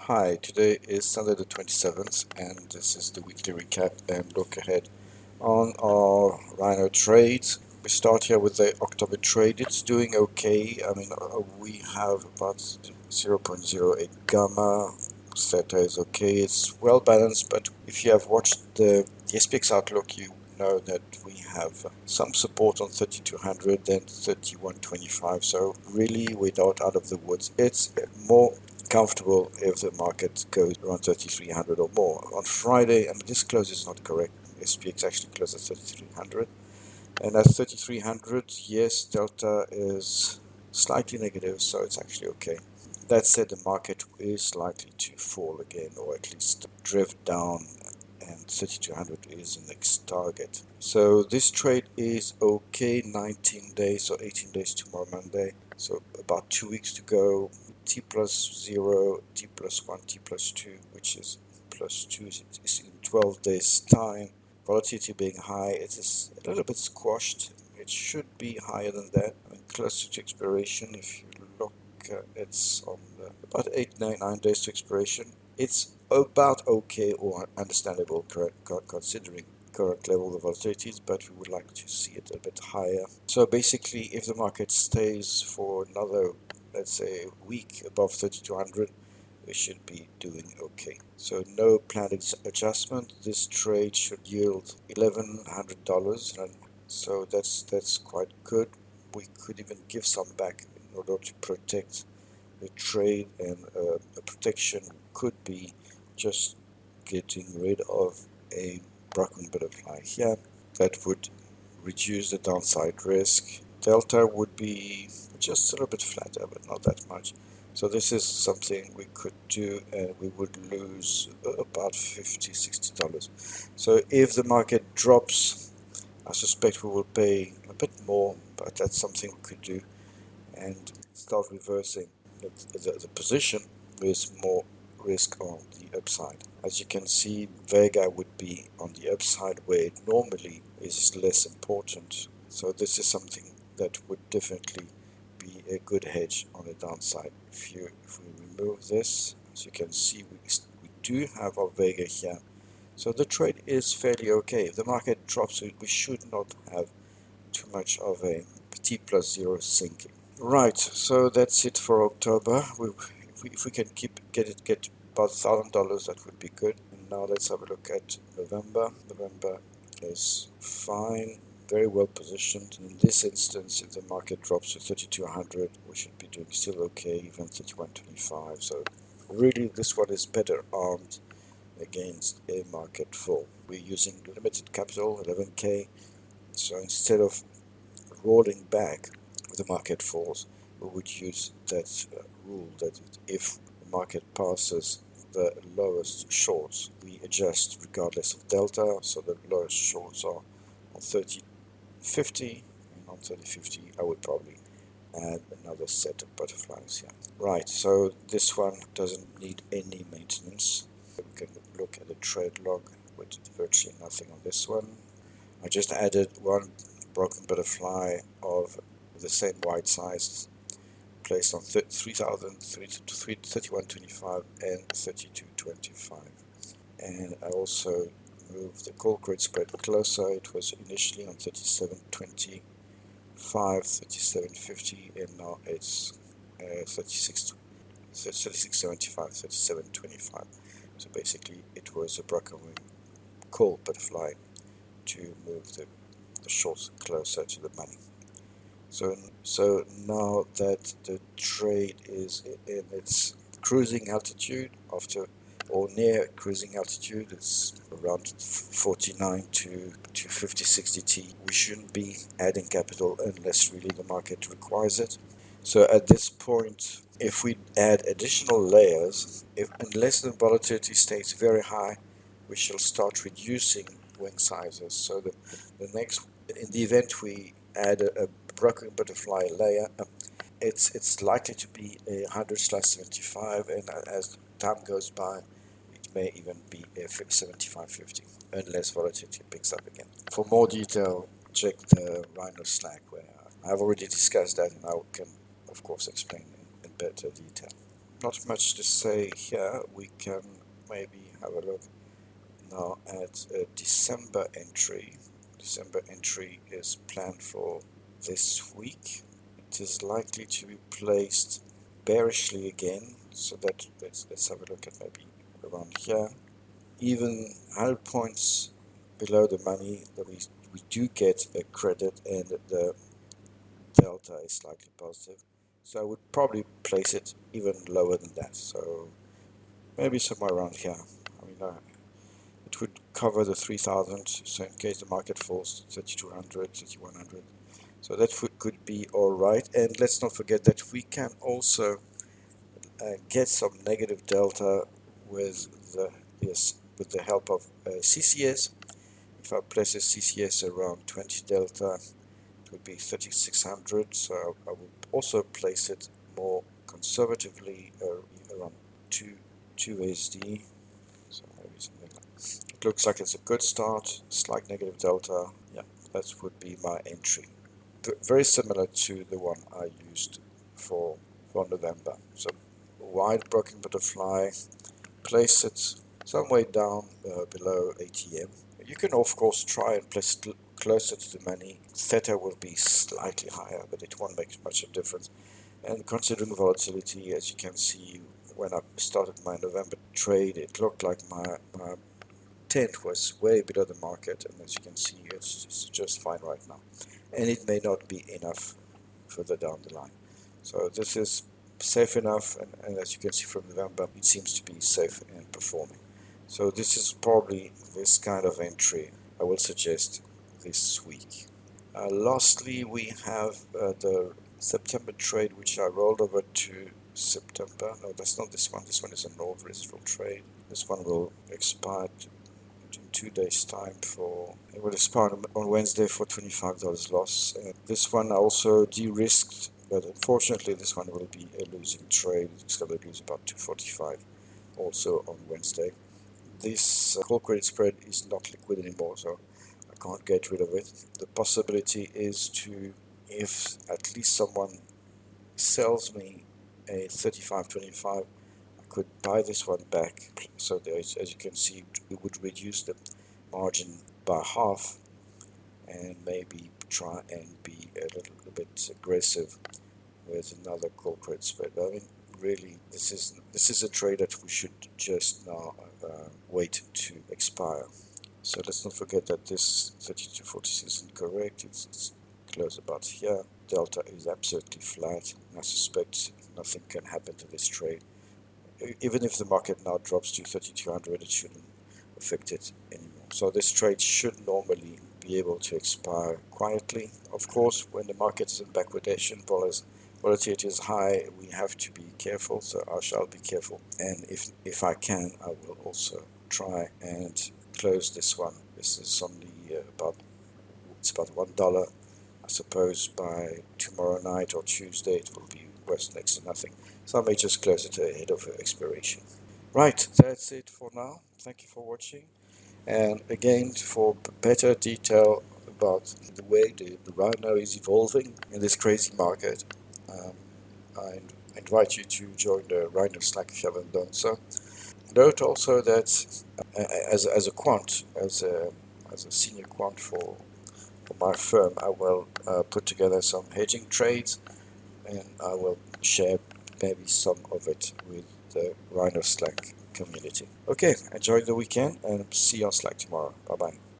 Hi, today is Sunday the 27th, and this is the weekly recap and look ahead on our Rhino Trades. We start here with the October trade. It's doing okay. We have about 0.08 gamma. Theta is okay. It's well balanced, but if you have watched the SPX outlook, you know that we have some support on 3200, then 3125. So really, we're not out of the woods. It's more comfortable if the market goes around 3300 or more. On Friday, and this close is not correct, SPX actually closed at 3300, and at 3300, yes, delta is slightly negative, so it's actually okay. That said, the market is likely to fall again, or at least drift down, and 3200 is the next target. So this trade is okay. 19 days or 18 days tomorrow Monday, so about 2 weeks to go. T plus 0, T plus 1, T plus 2, which is plus 2 is in 12 days time. Volatility being high, it is a little bit squashed. It should be higher than that. Closer to expiration, if you look, it's on about 9 days to expiration. It's about okay or understandable, considering current level of volatilities, but we would like to see it a bit higher. So basically, if the market stays for another, let's say, week above 3200, we should be doing okay. So no planned adjustment. This trade should yield $1,100, and so that's quite good. We could even give some back in order to protect the trade, and a protection could be just getting rid of a broken butterfly here. That would reduce the downside risk. Delta would be just a little bit flatter, but not that much. So this is something we could do, and we would lose about $50–60. So if the market drops, I suspect we will pay a bit more, but that's something we could do and start reversing the position with more risk on the upside. As you can see, Vega would be on the upside where it normally is less important. So this is something that would definitely be a good hedge on the downside. If we remove this, as you can see, we do have our Vega here. So the trade is fairly okay. If the market drops, we should not have too much of a T plus 0 sinking. Right, so that's it for October. If we can get about $1,000, that would be good. And now let's have a look at November. November is fine, very well positioned. In this instance, if the market drops to 3200, we should be doing still okay, even 3125. So really, this one is better armed against a market fall. We're using limited capital, 11K. So instead of rolling back if the market falls, we would use that rule that if the market passes the lowest shorts, we adjust regardless of delta. So the lowest shorts are on 30.50, and on 30.50 I would probably add another set of butterflies here. Right, so this one doesn't need any maintenance. We can look at the trade log with virtually nothing on this one. I just added one broken butterfly of the same white size placed on 3125 and 3225. And I also moved the call grid spread closer. It was initially on 3725, 3750, and now it's 3675, 3725. So basically it was a broken wing call butterfly to move the shorts closer to the money. So now that the trade is in its cruising altitude, after or near cruising altitude, it's around 49 to 50–60 T. We shouldn't be adding capital unless really the market requires it. So at this point, if we add additional layers, unless the volatility stays very high, we shall start reducing wing sizes. So the next, in the event we add a broken butterfly layer, it's likely to be a 100/75, and as time goes by, it may even be a 75.50, unless volatility picks up again. For more detail, check the Rhino Slack, where I've already discussed that, and I can, of course, explain in better detail. not much to say here. We can maybe have a look now at a December entry. December entry is planned for this week. It is likely to be placed bearishly again, so that let's have a look at maybe around here. Even 100 points below the money that we do get a credit, and the delta is slightly positive. So I would probably place it even lower than that. So maybe somewhere around here. I mean, it would cover the 3,000. So in case the market falls to 3,200, 3,100. So that could be all right. And let's not forget that we can also get some negative delta with the yes with the help of CCS. If I place a CCS around 20 delta, it would be 3,600. So I would also place it more conservatively around 2 ASD. So maybe something like that. It looks like it's a good start. Slight negative delta. Yeah, that would be my entry. Very similar to the one I used for November. So wide broken butterfly, place it some way down below ATM. You can of course try and place it closer to the money. Theta will be slightly higher, but it won't make much of a difference. And considering volatility, as you can see, when I started my November trade, it looked like my tent was way below the market, and as you can see, it's just fine right now. And it may not be enough further down the line. So this is safe enough, and as you can see from November, it seems to be safe and performing. So this is probably this kind of entry I will suggest this week. Lastly, we have the September trade, which I rolled over to September. No, that's not this one. This one is an old residual trade. This one will expire in 2 days' time. For it will expire on Wednesday for $25 loss. And this one I also de-risked, but unfortunately this one will be a losing trade. It's going to lose about 245 also on Wednesday. This call credit spread is not liquid anymore, so I can't get rid of it. The possibility is to, if at least someone sells me a 35.25, I could buy this one back. So as you can see, it would reduce the margin by half, and maybe try and be a little bit aggressive with another call credit spread. I mean, really, this is a trade that we should just now wait to expire. So let's not forget that this 32.46 isn't correct. It's close about here. Delta is absolutely flat. I suspect nothing can happen to this trade. Even if the market now drops to 3,200, it shouldn't affect it anymore. So this trade should normally be able to expire quietly. Of course, when the market is in backwardation, volatility is high, we have to be careful. So I shall be careful. And if I can, I will also try and close this one. This is only it's about $1. I suppose by tomorrow night or Tuesday it will be worth next to nothing. So I may just close it ahead of expiration. Right, that's it for now. Thank you for watching. And again, for better detail about the way the Rhino is evolving in this crazy market, um, I invite you to join the Rhino Slack if you haven't done so. Note also that as a quant, as a senior quant for my firm, I will put together some hedging trades, and I will share maybe some of it with the Rhino Slack community. Okay, enjoy the weekend and see you on Slack tomorrow. Bye bye.